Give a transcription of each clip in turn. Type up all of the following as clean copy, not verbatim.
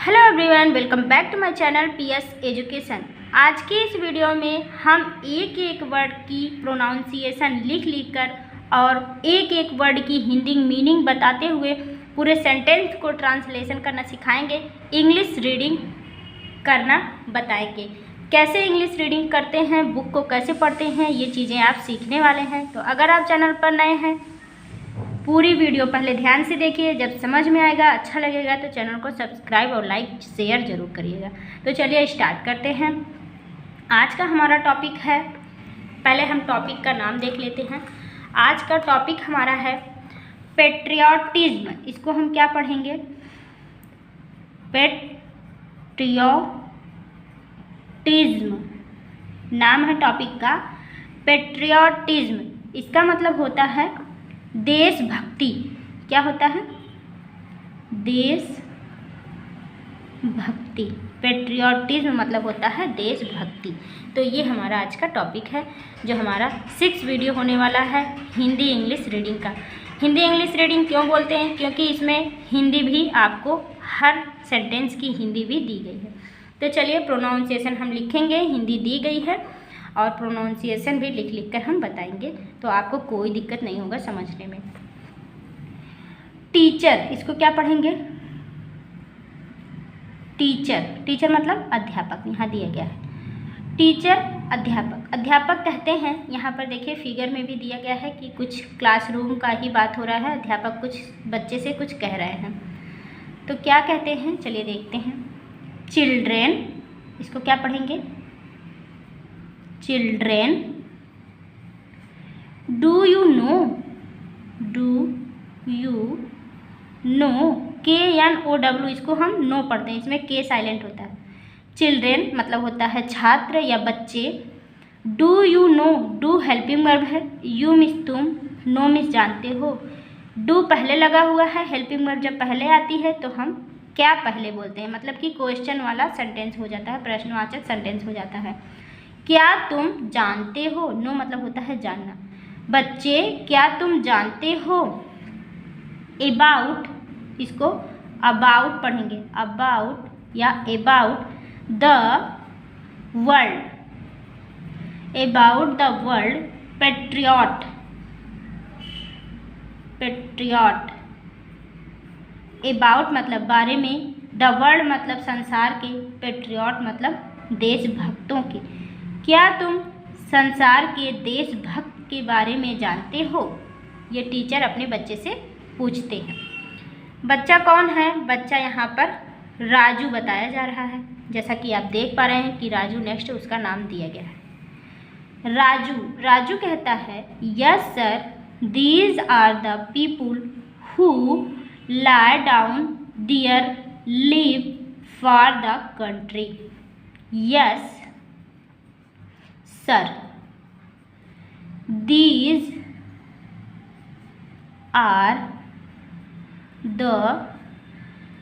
Hello everyone, welcome back to my channel PS education. आज के इस वीडियो में हम एक एक वर्ड की प्रोनाउंसिएशन लिख कर और एक एक वर्ड की हिंदी मीनिंग बताते हुए पूरे सेंटेंस को ट्रांसलेशन करना सिखाएंगे। इंग्लिश रीडिंग करना बताएंगे, कैसे इंग्लिश रीडिंग करते हैं, बुक को कैसे पढ़ते हैं, ये चीज़ें आप सीखने वाले हैं। तो अगर आप चैनल पर नए हैं, पूरी वीडियो पहले ध्यान से देखिए। जब समझ में आएगा, अच्छा लगेगा तो चैनल को सब्सक्राइब और लाइक शेयर ज़रूर करिएगा। तो चलिए स्टार्ट करते हैं। आज का हमारा टॉपिक है, पहले हम टॉपिक का नाम देख लेते हैं। आज का टॉपिक हमारा है पेट्रियाटिज्म। इसको हम क्या पढ़ेंगे? पेट्रियाटिज्म नाम है टॉपिक का, पेट्रियाटिज्म। इसका मतलब होता है देशभक्ति। क्या होता है? देशभक्ति। पेट्रियाटिज्म मतलब होता है देशभक्ति। तो ये हमारा आज का टॉपिक है, जो हमारा 6 वीडियो होने वाला है हिंदी इंग्लिश रीडिंग का। हिंदी इंग्लिश रीडिंग क्यों बोलते हैं? क्योंकि इसमें हिंदी भी आपको, हर सेंटेंस की हिंदी भी दी गई है। तो चलिए प्रोनाउंसिएशन हम लिखेंगे, हिंदी दी गई है और प्रोनाउंसिएशन भी लिख कर हम बताएंगे, तो आपको कोई दिक्कत नहीं होगा समझने में। टीचर, इसको क्या पढ़ेंगे? टीचर। टीचर मतलब अध्यापक, यहाँ दिया गया है। टीचर अध्यापक। अध्यापक कहते हैं, यहाँ पर देखिए फिगर में भी दिया गया है कि कुछ क्लासरूम का ही बात हो रहा है। अध्यापक कुछ बच्चे से कुछ कह रहे हैं, तो क्या कहते हैं चलिए देखते हैं। चिल्ड्रेन, इसको क्या पढ़ेंगे? Children. Do you know, do you know, KNOW, इसको हम नो पढ़ते हैं, इसमें के साइलेंट होता है। चिल्ड्रेन मतलब होता है छात्र या बच्चे। Do you know, do helping verb है, यू मिस तुम, नो मिस जानते हो। डू पहले लगा हुआ है, हेल्पिंग वर्ब जब पहले आती है तो हम क्या पहले बोलते हैं, मतलब कि क्वेश्चन वाला सेंटेंस हो जाता है, प्रश्नवाचक सेंटेंस हो जाता है। क्या तुम जानते हो? नो मतलब होता है जानना। बच्चे क्या तुम जानते हो? अबाउट, इसको अबाउट पढ़ेंगे, अबाउट या about the world, about the world. Patriot, patriot. About मतलब बारे में, द वर्ल्ड मतलब संसार के, पेट्रियट मतलब देशभक्तों के। क्या तुम संसार के देशभक्त के बारे में जानते हो? ये टीचर अपने बच्चे से पूछते हैं। बच्चा कौन है? बच्चा यहाँ पर राजू बताया जा रहा है, जैसा कि आप देख पा रहे हैं कि राजू नेक्स्ट उसका नाम दिया गया है। राजू, राजू कहता है yes sir, these are the people who lie down their live for the country. Yes sir, these are the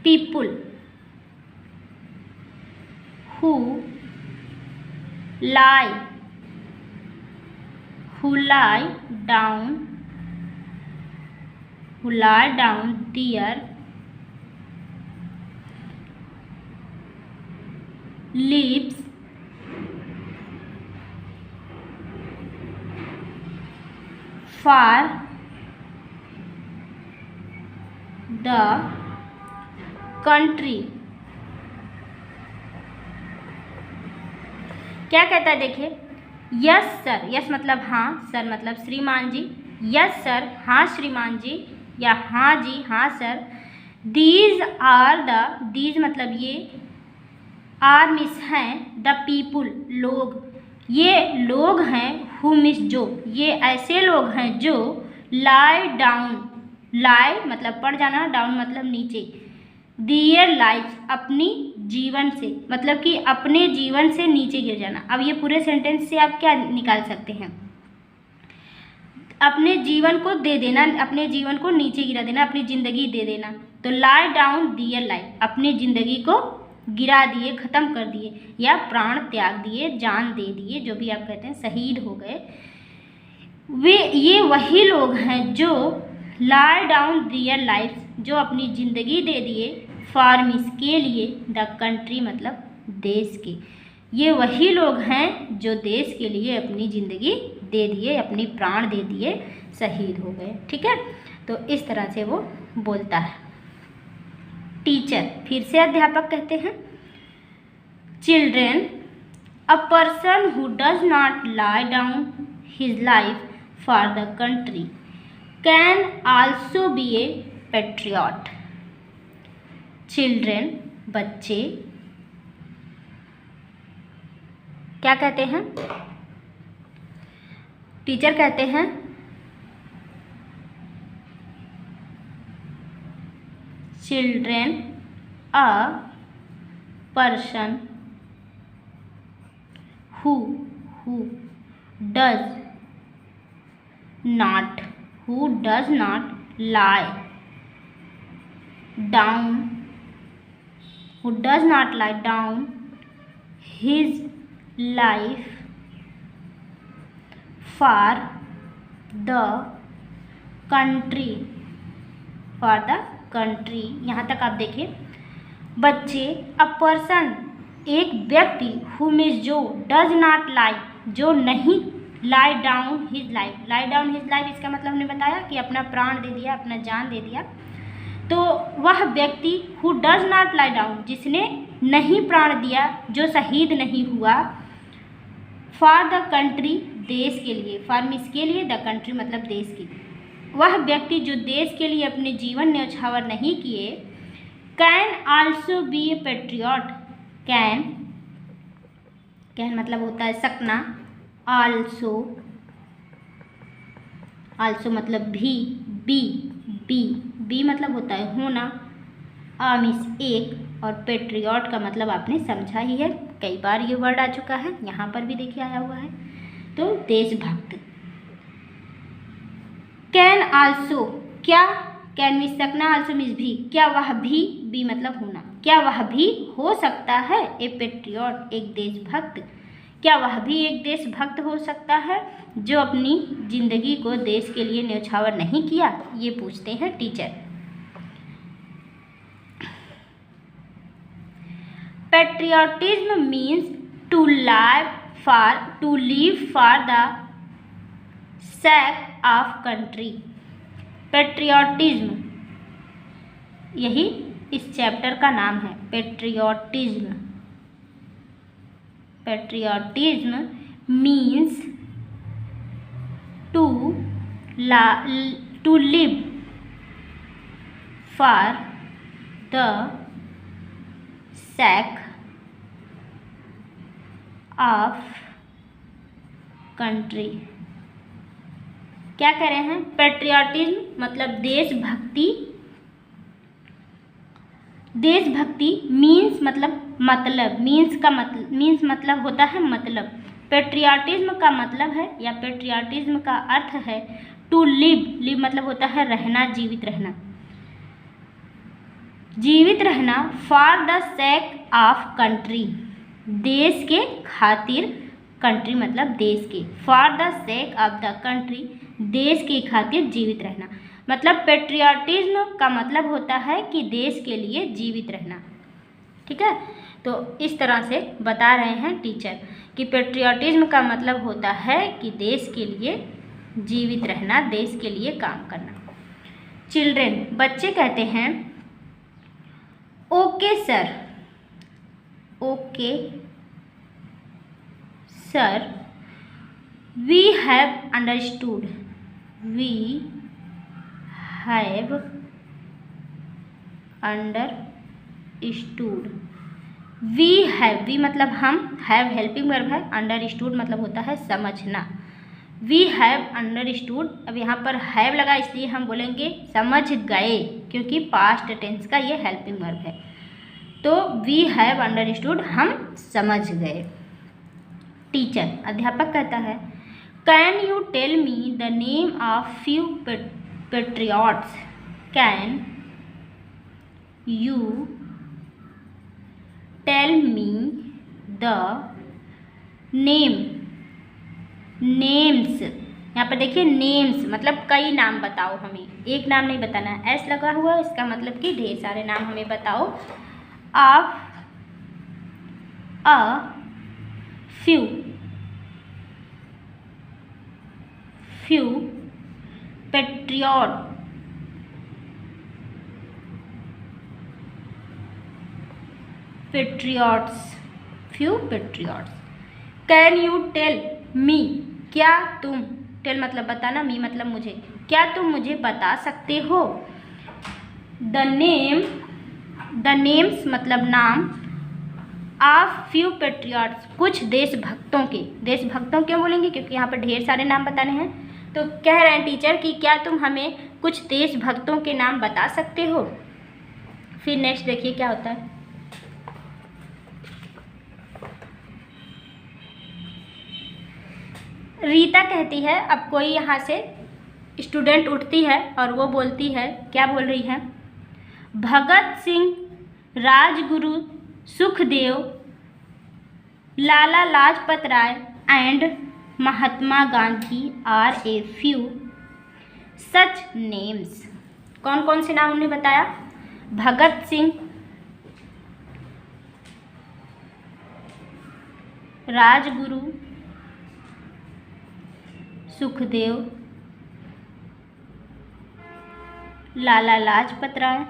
people who lie down their lives for the country। क्या कहता है देखिए, यस सर, यस मतलब हाँ, sir मतलब श्रीमान जी। Yes sir, हाँ श्रीमान जी, या हाँ जी, हाँ sir. These are the, these मतलब ये, आर मिस हैं, द पीपुल लोग, ये लोग हैं, हु मिस जो, ये ऐसे लोग हैं जो लाई डाउन, लाई मतलब पड़ जाना, डाउन मतलब नीचे, दियर लाइफ अपनी जीवन से, मतलब कि अपने जीवन से नीचे गिर जाना। अब ये पूरे सेंटेंस से आप क्या निकाल सकते हैं? अपने जीवन को दे देना, अपने जीवन को नीचे गिरा देना, अपनी ज़िंदगी दे देना। तो लाई डाउन दियर लाइफ, अपनी ज़िंदगी को गिरा दिए, ख़त्म कर दिए, या प्राण त्याग दिए, जान दे दिए, जो भी आप कहते हैं, शहीद हो गए। वे, ये वही लोग हैं जो लाई डाउन दियर लाइफ, जो अपनी ज़िंदगी दे दिए फॉर्म इसके लिए, द कंट्री मतलब देश के। ये वही लोग हैं जो देश के लिए अपनी ज़िंदगी दे दिए, अपनी प्राण दे दिए, शहीद हो गए। ठीक है, तो इस तरह से वो बोलता है। टीचर, फिर से अध्यापक कहते हैं, children, a person who does not lie down his life for the country can also B A patriot. Children, बच्चे, क्या कहते हैं? टीचर कहते हैं, children, a person who does not lie down his life for the country। यहाँ तक आप देखिए, बच्चे, अ पर्सन एक व्यक्ति, who मीन्स जो, डज नॉट लाई जो नहीं, लाई डाउन हिज लाइफ इसका मतलब हमने बताया कि अपना प्राण दे दिया, अपना जान दे दिया। तो वह व्यक्ति who does not lie down जिसने नहीं प्राण दिया, जो शहीद नहीं हुआ, फॉर द कंट्री देश के लिए, फॉर इसके लिए, द कंट्री मतलब देश की, वह व्यक्ति जो देश के लिए अपने जीवन न्यौछावर नहीं किए, can also B A patriot. Can मतलब होता है सकना, आल्सो मतलब भी, बी मतलब होता है होना, मीन्स एक, और पेट्रियट का मतलब आपने समझा ही है, कई बार ये वर्ड आ चुका है, यहाँ पर भी देखिए आया हुआ है, तो देशभक्त। कैन आल्सो, क्या, कैन मीन्स सकना, आल्सो मीन्स भी, क्या वह भी, बी मतलब होना, क्या वह भी हो सकता है, ए पेट्रियट एक देशभक्त, क्या वह भी एक देशभक्त हो सकता है जो अपनी जिंदगी को देश के लिए न्यौछावर नहीं किया, ये पूछते हैं teacher. Patriotism means to live for the sake of country. Patriotism, यही इस चैप्टर का नाम है, patriotism means to live for the sake of country. क्या कह रहे हैं? पेट्रियटिज्म मतलब देशभक्ति मीन्स मतलब होता है मतलब। पेट्रियटिज्म का मतलब है या पेट्रियटिज्म का अर्थ है टू लिव मतलब होता है रहना, जीवित रहना for the sake of country, देश के खातिर, कंट्री मतलब देश के, for the sake of the country देश के खातिर जीवित रहना। मतलब पेट्रियटिज्म का मतलब होता है कि देश के लिए जीवित रहना। ठीक है, तो इस तरह से बता रहे हैं टीचर कि पेट्रियटिज्म का मतलब होता है कि देश के लिए जीवित रहना, देश के लिए काम करना। चिल्ड्रेन, बच्चे कहते हैं, okay sir, we have understood, we मतलब हम, हैव हेल्पिंग वर्ब है, अंडरस्टूड मतलब होता है समझना। वी हैव अंडरस्टूड, अब यहाँ पर हैव लगा इसलिए हम बोलेंगे समझ गए, क्योंकि पास्ट टेंस का ये हेल्पिंग वर्ब है। तो वी हैव अंडरस्टूड, हम समझ गए। टीचर, अध्यापक कहता है, can you tell me the name of few patriots? Can you tell me the names यहाँ पर देखिए नेम्स मतलब कई नाम बताओ, हमें एक नाम नहीं बताना है। एस लगा हुआ है इसका मतलब कि ढेर सारे नाम हमें बताओ। Of a few patriots. Can you tell me, क्या तुम, टेल मतलब बताना, मी मतलब मुझे, क्या तुम मुझे बता सकते हो। द नेम्स मतलब नाम, ऑफ फ्यू पेट्रियट्स कुछ देशभक्तों के, देशभक्तों क्यों बोलेंगे क्योंकि यहाँ पर ढेर सारे नाम बताने हैं। तो कह रहे हैं टीचर कि क्या तुम हमें कुछ देशभक्तों के नाम बता सकते हो। फिर नेक्स्ट देखिए क्या होता है। रीता कहती है, अब कोई यहाँ से स्टूडेंट उठती है और वो बोलती है, क्या बोल रही है, Bhagat Singh, Rajguru, Sukhdev, Lala Lajpat Rai and Mahatma Gandhi are a few such names. कौन कौन से नाम उन्होंने बताया, Bhagat Singh, Rajguru, Sukhdev, Lala Lajpat Rai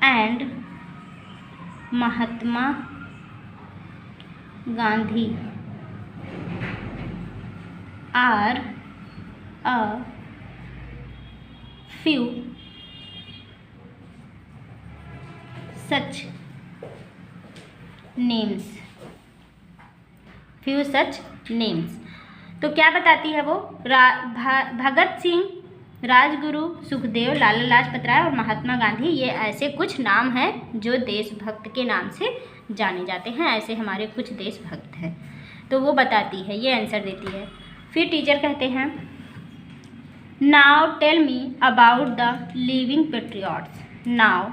and Mahatma Gandhi are a few such names. Few such names. तो क्या बताती है वो, भगत सिंह, राजगुरु, सुखदेव, लाला लाजपत राय और महात्मा गांधी, ये ऐसे कुछ नाम हैं जो देशभक्त के नाम से जाने जाते हैं, ऐसे हमारे कुछ देशभक्त हैं। तो वो बताती है, ये आंसर देती है। फिर टीचर कहते हैं, now tell me about the living patriots. Now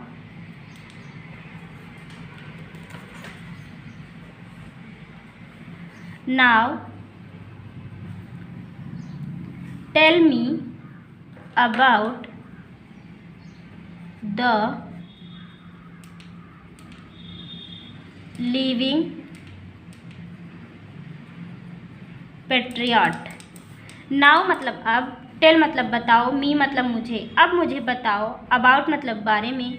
tell me about the living patriot। Now मतलब अब, टेल मतलब बताओ, मी मतलब मुझे, अब मुझे बताओ, अबाउट मतलब बारे में,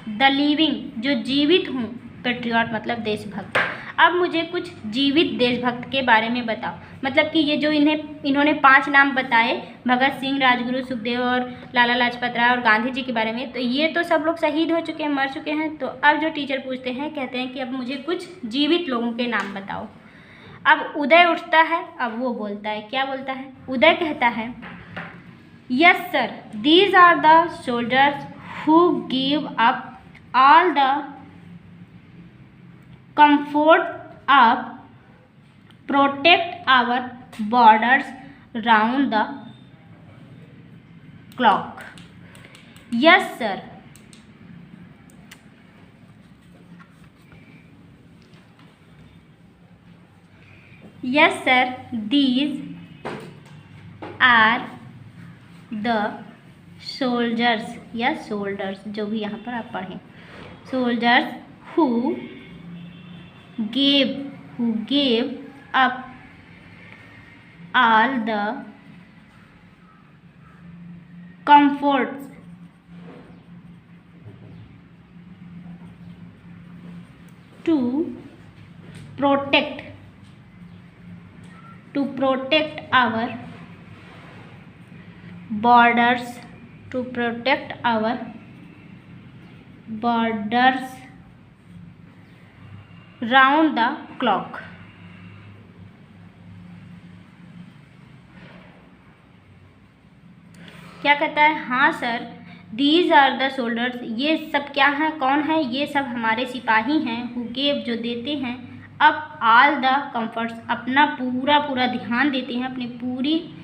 द लिविंग जो जीवित हूँ, पेट्रियट मतलब देशभक्त, अब मुझे कुछ जीवित देशभक्त के बारे में बताओ। मतलब कि ये जो इन्होंने 5 नाम बताए, भगत सिंह, राजगुरु, सुखदेव और लाला लाजपत राय और गांधी जी के बारे में, तो ये तो सब लोग शहीद हो चुके हैं, मर चुके हैं। तो अब जो टीचर पूछते हैं, कहते हैं कि अब मुझे कुछ जीवित लोगों के नाम बताओ। अब उदय उठता है, अब वो बोलता है, क्या बोलता है, उदय कहता है, yes sir, these are the soldiers who give up all the comfort of protect our borders round the clock। Yes sir, yes sir, these are the soldiers या soldiers, जो भी यहाँ पर आप पढ़ें, soldiers who gave up all the comforts to protect our borders, round the clock। क्या कहता है, हाँ sir, these are the soldiers, ये सब क्या हैं, कौन है, ये सब हमारे सिपाही हैं, हु गेव जो देते हैं, अप ऑल द कम्फर्ट्स अपना पूरा ध्यान देते हैं, अपनी पूरी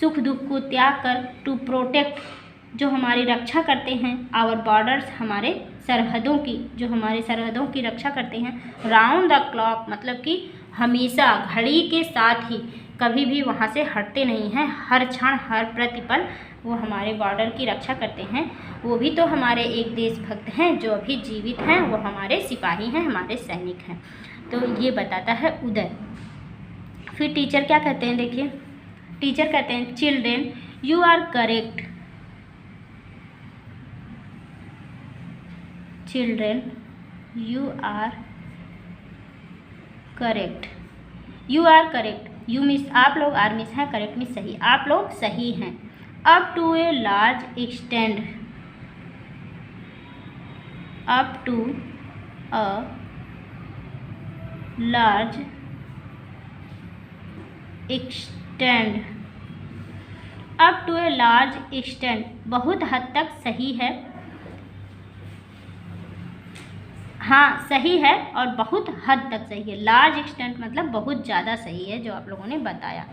सुख दुख को त्याग कर, टू प्रोटेक्ट जो हमारी रक्षा करते हैं, आवर बॉर्डर्स, हमारे सरहदों की, जो हमारे सरहदों की रक्षा करते हैं। राउंड द क्लॉक मतलब कि हमेशा घड़ी के साथ ही, कभी भी वहाँ से हटते नहीं हैं, हर क्षण हर प्रतिपल वो हमारे बॉर्डर की रक्षा करते हैं। वो भी तो हमारे एक देशभक्त हैं जो अभी जीवित हैं, वो हमारे सिपाही हैं, हमारे सैनिक हैं। तो ये बताता है उदय। फिर टीचर क्या कहते हैं, देखिए टीचर कहते हैं children you are correct, children you are correct, you are correct, you means आप लोग, आर मिस है, करेक्ट मिस सही, आप लोग सही हैं। Up to a large extend, up to a large extend, up to a large extend बहुत हद तक सही है, हाँ सही है और बहुत हद तक सही है। लार्ज एक्सटेंट मतलब बहुत ज़्यादा सही है, जो आप लोगों ने बताया।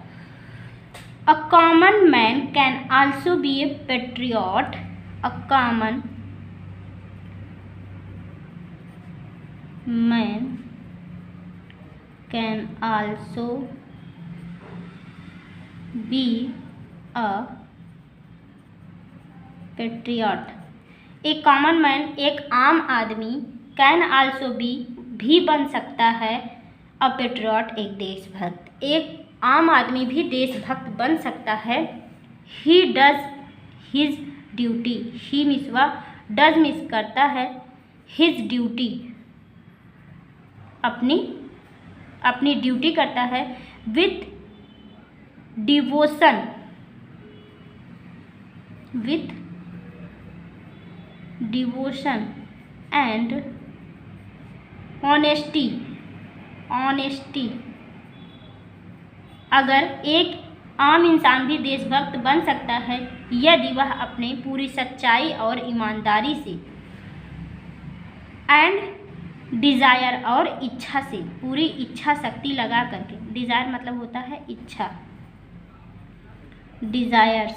A common man can also B A patriot, a common man can also be a patriot. एक कॉमन मैन एक आम आदमी, कैन आल्सो बी भी बन सकता है, अ पेट्रियट एक देशभक्त, एक आम आदमी भी देशभक्त बन सकता है। He does his duty, he मिसवा डज मिस करता है, हिज ड्यूटी अपनी ड्यूटी करता है, with devotion, with devotion and honesty, honesty. अगर एक आम इंसान भी देशभक्त बन सकता है यदि वह अपने पूरी सच्चाई और ईमानदारी से, एंड डिज़ायर और इच्छा से, पूरी इच्छा शक्ति लगा करके, डिज़ायर मतलब होता है इच्छा, डिज़ायर्स,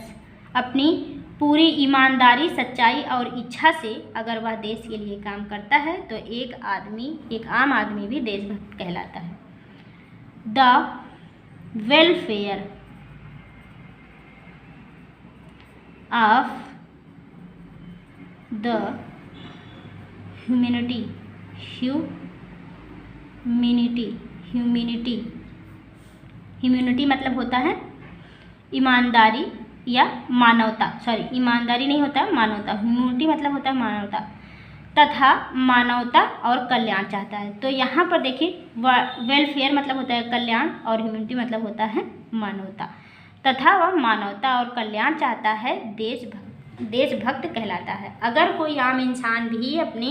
अपनी पूरी ईमानदारी, सच्चाई और इच्छा से अगर वह देश के लिए काम करता है तो एक आम आदमी भी देशभक्त कहलाता है। The welfare of the humanity, humanity मतलब होता है ईमानदारी या मानवता, सॉरी ईमानदारी नहीं होता है मानवता, ह्यूमैनिटी मतलब होता है मानवता, तथा मानवता और कल्याण चाहता है। तो यहाँ पर देखिए वेलफेयर मतलब होता है कल्याण और ह्यूमैनिटी मतलब होता है मानवता, तथा वह मानवता और कल्याण चाहता है, देशभक्त कहलाता है। अगर कोई आम इंसान भी अपनी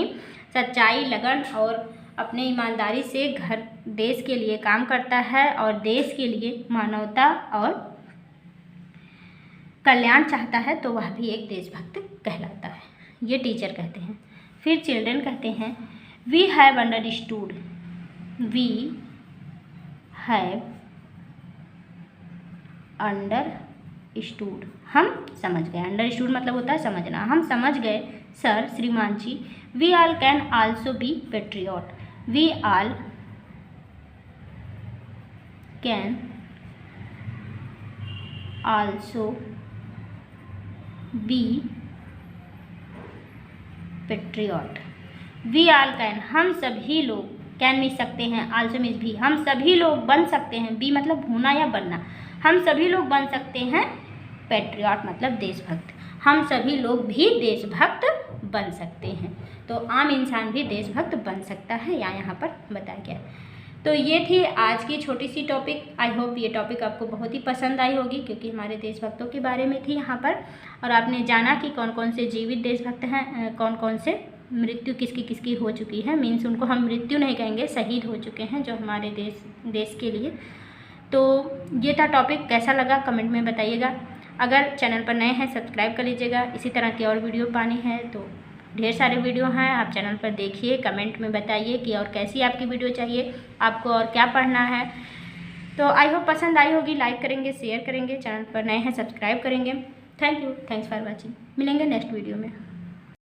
सच्चाई, लगन और अपने ईमानदारी से देश के लिए काम करता है और देश के लिए मानवता और कल्याण चाहता है तो वह भी एक देशभक्त कहलाता है, ये टीचर कहते हैं। फिर चिल्ड्रन कहते हैं we have understood, we have understood, हम समझ गए, अंडरस्टूड मतलब होता है समझना, हम समझ गए सर श्रीमान जी। We all can also be patriot, we all can also be patriot, we all can हम सभी लोग, कैन मिस सकते हैं, आल्सो मिस भी, हम सभी लोग बन सकते हैं, बी मतलब होना या बनना, हम सभी लोग बन सकते हैं, पेट्रियट मतलब देशभक्त, हम सभी लोग भी देशभक्त बन सकते हैं। तो आम इंसान भी देशभक्त बन सकता है, यहाँ पर बताया गया। तो ये थी आज की छोटी सी टॉपिक। आई होप ये टॉपिक आपको बहुत ही पसंद आई होगी क्योंकि हमारे देशभक्तों के बारे में थी यहाँ पर, और आपने जाना कि कौन कौन से जीवित देशभक्त हैं, कौन कौन से मृत्यु किसकी किसकी हो चुकी है, मीन्स उनको हम मृत्यु नहीं कहेंगे, शहीद हो चुके हैं जो हमारे देश के लिए। तो ये था टॉपिक, कैसा लगा कमेंट में बताइएगा। अगर चैनल पर नए हैं सब्सक्राइब कर लीजिएगा, इसी तरह की और वीडियो पानी है तो ढेर सारे वीडियो हैं, आप चैनल पर देखिए, कमेंट में बताइए कि और कैसी आपकी वीडियो चाहिए, आपको और क्या पढ़ना है। तो आई होप पसंद आई होगी, लाइक करेंगे, शेयर करेंगे, चैनल पर नए हैं सब्सक्राइब करेंगे। Thanks for watching. मिलेंगे नेक्स्ट वीडियो में।